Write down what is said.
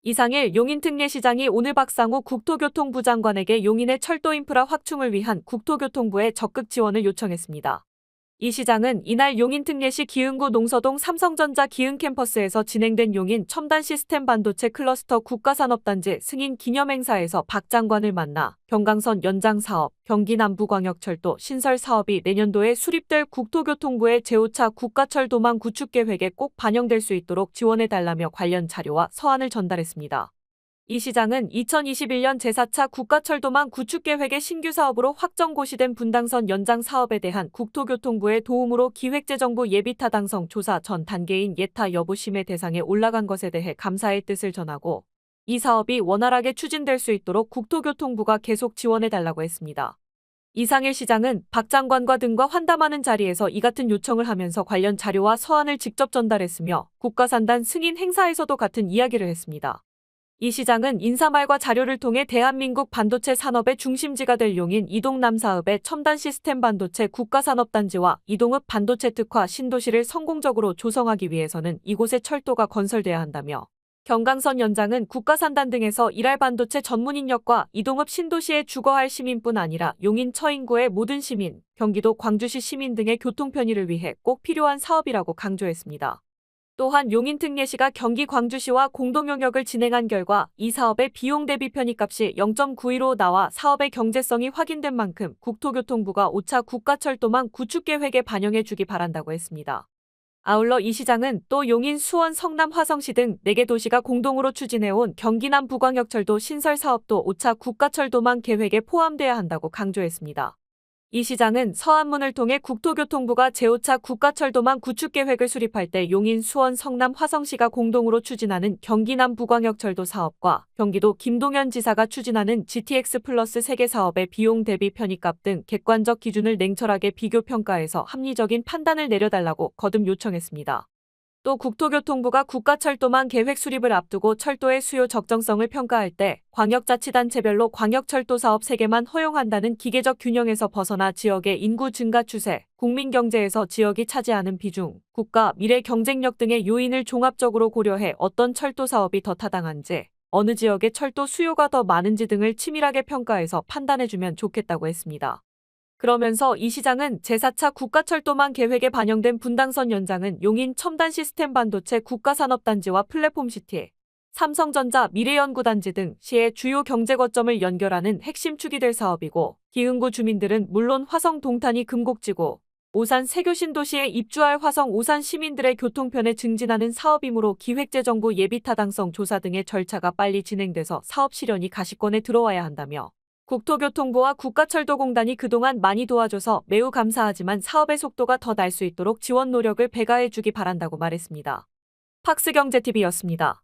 이상일 용인특례시장이 오늘 박상우 국토교통부 장관에게 용인의 철도 인프라 확충을 위한 국토교통부의 적극 지원을 요청했습니다. 이 시장은 이날 용인특례시 기흥구 농서동 삼성전자 기흥캠퍼스에서 진행된 용인 첨단 시스템 반도체 클러스터 국가산업단지 승인 기념행사에서 박 장관을 만나 경강선 연장 사업, 경기남부광역철도 신설 사업이 내년도에 수립될 국토교통부의 제5차 국가철도망 구축 계획에 꼭 반영될 수 있도록 지원해달라며 관련 자료와 서한을 전달했습니다. 이 시장은 2021년 제4차 국가철도망 구축계획의 신규 사업으로 확정 고시된 분당선 연장 사업에 대한 국토교통부의 도움으로 기획재정부 예비타당성 조사 전 단계인 예타 여부 심의 대상에 올라간 것에 대해 감사의 뜻을 전하고 이 사업이 원활하게 추진될 수 있도록 국토교통부가 계속 지원해달라고 했습니다. 이상일 시장은 박 장관과 등과 환담하는 자리에서 이 같은 요청을 하면서 관련 자료와 서한을 직접 전달했으며 국가산단 승인 행사에서도 같은 이야기를 했습니다. 이 시장은 인사말과 자료를 통해 대한민국 반도체 산업의 중심지가 될 용인 이동남 사업의 첨단 시스템 반도체 국가산업단지와 이동읍 반도체 특화 신도시를 성공적으로 조성하기 위해서는 이곳에 철도가 건설돼야 한다며 경강선 연장은 국가산단 등에서 일할 반도체 전문인력과 이동읍 신도시에 주거할 시민뿐 아니라 용인 처인구의 모든 시민, 경기도 광주시 시민 등의 교통 편의를 위해 꼭 필요한 사업이라고 강조했습니다. 또한 용인특례시가 경기 광주시와 공동용역을 진행한 결과 이 사업의 비용 대비 편의값이 0.92로 나와 사업의 경제성이 확인된 만큼 국토교통부가 5차 국가철도망 구축계획에 반영해주기 바란다고 했습니다. 아울러 이 시장은 또 용인, 수원, 성남, 화성시 등 4개 도시가 공동으로 추진해온 경기남 부광역철도 신설 사업도 5차 국가철도망 계획에 포함돼야 한다고 강조했습니다. 이 시장은 서한문을 통해 국토교통부가 제5차 국가철도망 구축계획을 수립할 때 용인, 수원, 성남, 화성시가 공동으로 추진하는 경기남 부광역철도 사업과 경기도 김동연 지사가 추진하는 GTX 플러스 3개 사업의 비용 대비 편의값 등 객관적 기준을 냉철하게 비교 평가해서 합리적인 판단을 내려달라고 거듭 요청했습니다. 또 국토교통부가 국가철도망 계획 수립을 앞두고 철도의 수요 적정성을 평가할 때 광역자치단체별로 광역철도 사업 3개만 허용한다는 기계적 균형에서 벗어나 지역의 인구 증가 추세, 국민경제에서 지역이 차지하는 비중, 국가 미래 경쟁력 등의 요인을 종합적으로 고려해 어떤 철도 사업이 더 타당한지, 어느 지역의 철도 수요가 더 많은지 등을 치밀하게 평가해서 판단해주면 좋겠다고 했습니다. 그러면서 이 시장은 제4차 국가철도망 계획에 반영된 분당선 연장은 용인 첨단 시스템 반도체 국가산업단지와 플랫폼시티, 삼성전자 미래연구단지 등 시의 주요 경제거점을 연결하는 핵심 축이 될 사업이고 기흥구 주민들은 물론 화성 동탄이 금곡지구, 오산 세교신도시에 입주할 화성 오산 시민들의 교통편에 증진하는 사업이므로 기획재정부 예비타당성 조사 등의 절차가 빨리 진행돼서 사업 실현이 가시권에 들어와야 한다며 국토교통부와 국가철도공단이 그동안 많이 도와줘서 매우 감사하지만 사업의 속도가 더 날 수 있도록 지원 노력을 배가해주기 바란다고 말했습니다. 팍스경제TV였습니다.